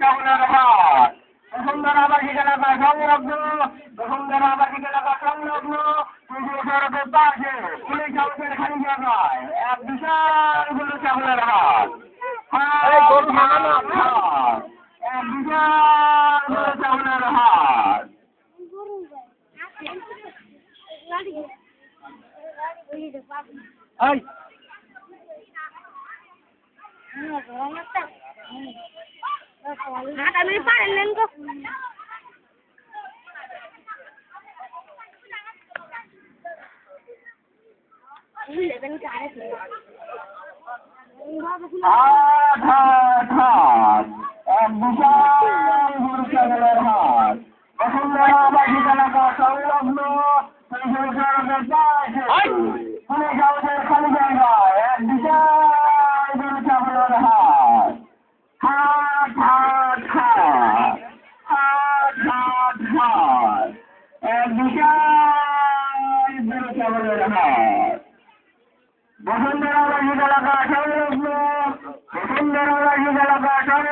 চাউলের হাট বসুন্ধরা আবাসিক এলাকা সংলগ্ন বসুন্ধরা আবাসিক এলাকা সংলগ্ন সড়কের পাশে পুলিশ হাউসের খালি জায়গায় এক বিশাল গরু চাউলের হাট এক বিশাল গরু চাউলের হাট এই আমি পারলেন গো হাট এক বিশাল গরু চাউলের হাট বসুন্ধরা আবাসিক এলাকা সংলগ্ন সড়কের পাশে পুলিশ হাউসের খালি জায়গায় এক বিশাল গরু চাউলের হাট হাট হাট হাট হাট হাট হাট এক বিশাল গরু চাউলের হাট বসুন্ধরা আবাসিক এলাকা সংলগ্ন বসুন্ধরা আবাসিক এলাকা সংলগ্ন